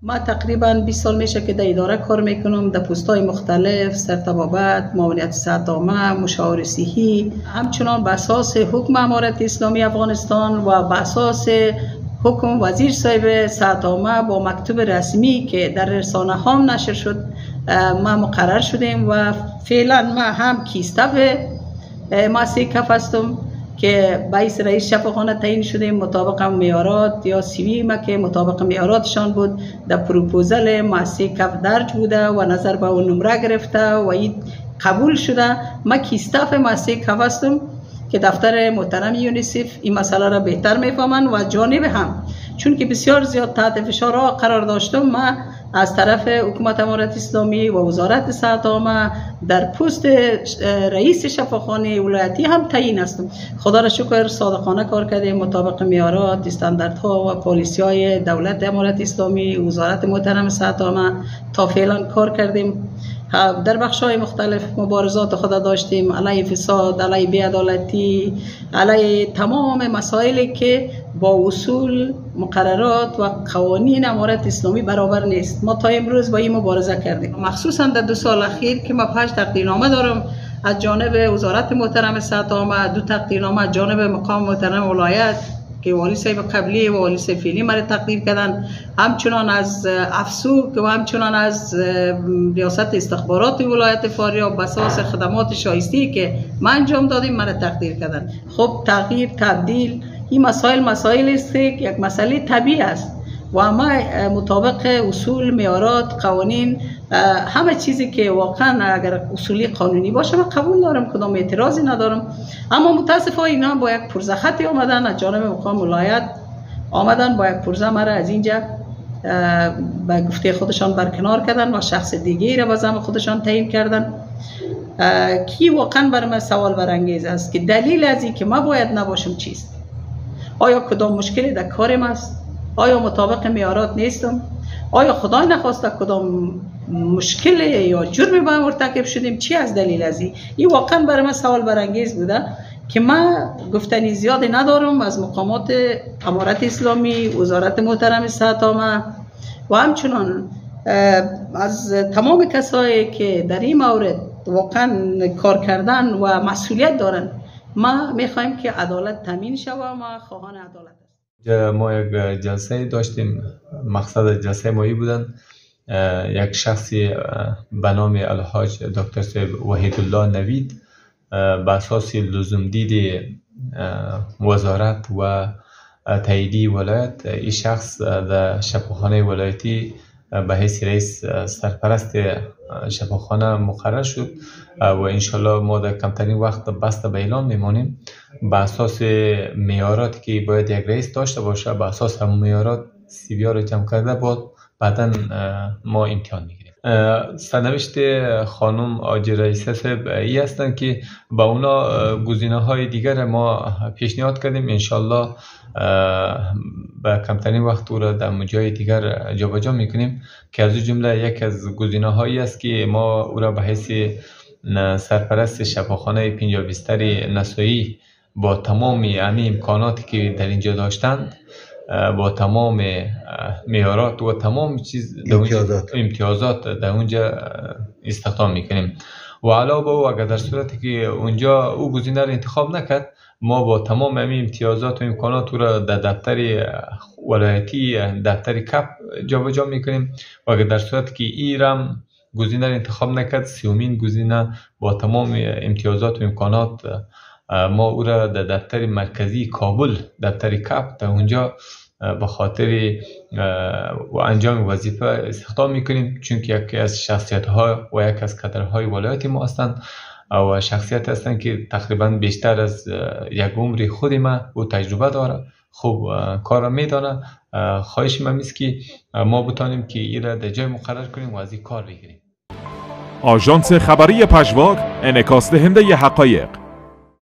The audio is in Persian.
ما تقریبا 20 سال میشه که در اداره کار میکنم، در پست‌های مختلف، سرطبابت، معاونیت صحت عامه، مشاور صحی، همچنان بر اساس حکم امارت اسلامی افغانستان و بر اساس حکم وزیر صاحب صحت عامه با مکتوب رسمی که در رسانه ها نشر شد ما مقرر شدیم و فعلا ما هم کیستف مؤسسه کف هستم که باعث رئیس شفاخانه تعیین شدیم مطابق معیارات یا سیوی ما که مطابق معیاراتشان بود در پروپوزال مؤسسه کف درج بوده و نظر به اون نمره گرفته و این قبول شده. ما کیستف مؤسسه کف هستم که دفتر محترم یونیسف این مسئله را بهتر میفهمند و جانب هم چون که بسیار زیاد تحت فشار قرار داشتم، ما از طرف حکومت امارت اسلامی و وزارت صحت عامه در پست رئیس شفاخانه ولایتی هم تعیین هستم. خدا را شکر صادقانه کار کردیم مطابق معیارات، استانداردها و پالیسی‌های دولت امارت اسلامی، وزارت محترم صحت عامه تا فعلا کار کردیم. در بخش‌های مختلف مبارزات خود داشتیم علیه فساد، علیه بی‌عدالتی، علیه تمام مسائلی که با اصول، مقررات و قوانین امارت اسلامی برابر نیست. ما تا امروز با این مبارزه کردیم. مخصوصا در 2 سال اخیر که ما 5 تقدیرنامه دارم از جانب وزارت محترم صحت عامه، 2 تقدیرنامه از جانب مقام محترم ولایت که والی صاحب قبلی و والی صاحب فعلی مرا تقدیر کردن، همچنان از افسو و همچنان از ریاست استخبارات ولایت فاریاب به اساس خدمات شایسته که ما انجام دادیم مرا تقدیر کردن. خب تغییر، تبدیل، این مسائل است که یک مسئله طبیعی است و ما مطابق اصول، معیارات، قوانین، همه چیزی که واقعا اگر اصولی قانونی باشه من قبول دارم، کدام اعتراضی ندارم. اما متاسفانه اینا با یک پرزه خطی آمدن از جانب مقام ولایت، آمدن با یک پرزه مرا از اینجا به گفته خودشان برکنار کردن و شخص دیگه را به زعم خودشان تعیین کردن کی واقعا بر من سوال برانگیز است که دلیل از این که ما باید نباشم چیست؟ آیا کدام مشکلی در کارم است؟ آیا مطابق معیارات نیستم؟ آیا خدای نخواسته کدام مشکل یا جرمی به مرتکب شدیم؟ چی از دلیل از این واقعا برای من سوال برانگیز بوده که من گفتنی زیادی ندارم از مقامات امارت اسلامی، وزارت محترم صحت عامه و همچنان از تمام کسایی که در این مورد واقعا کار کردن و مسئولیت دارن. ما میخوایم که عدالت تامین شود و ما خواهان عدالت هستیم. ما یک جلسه داشتیم، مقصد جلسه مایی بودن یک شخصی به نام الحاج دکتر صاحب وحید الله نوید به اساس لزوم دید وزارت و تاییدی ولایت این شخص در شفاخانه ولایتی به حیث رئیس سرپرست شفاخانه مقرر شد و انشالله ما در کمترین وقت بسته به اعلان میمانیم. به اساس معیارات که باید یک رئیس داشته باشه، به اساس همون معیارات سی وی رو جمع کرده بود بعدا ما امتحان میگیریم. سرنوشت خانم آج رئیسه صاحب ای هستند که با اونا گزینه های دیگر ما پیشنهاد کردیم، انشالله به کمترین وقت او را در جای دیگر جابجا میکنیم که از جمله یک از گزینه هایی است که ما او را به حیث سرپرست شفاخانه 50 بستر نسایی با تمام امکاناتی که در اینجا داشتند، با تمام معیارات و تمام چیز امتیازات در اونجا استخدام میکنیم و علاوه او اگر در صورتی که اونجا او گزینه را انتخاب نکرد، ما با تمام امتیازات و امکانات او را در دفتر ولایتی، دفتر کپ جابجا میکنیم و اگر در صورتی که ایرم گزینه را انتخاب نکرد، سومین گزینه با تمام امتیازات و امکانات ما او را در دفتر مرکزی کابل، دفتر کپ، در اونجا به خاطر و انجام وظیفه استخدام میکنیم، چون که یکی از شخصیت ها و یک از کادرهای ولایت ما هستند و شخصیت هستند که تقریبا بیشتر از یک عمر خود ما او تجربه داره، خوب کار میدانه. خواهش من است که ما بتانیم که این را در جای مقرر کنیم و از این کار بگیریم. آژانس خبری پژواک، انعکاس دهنده حقایق.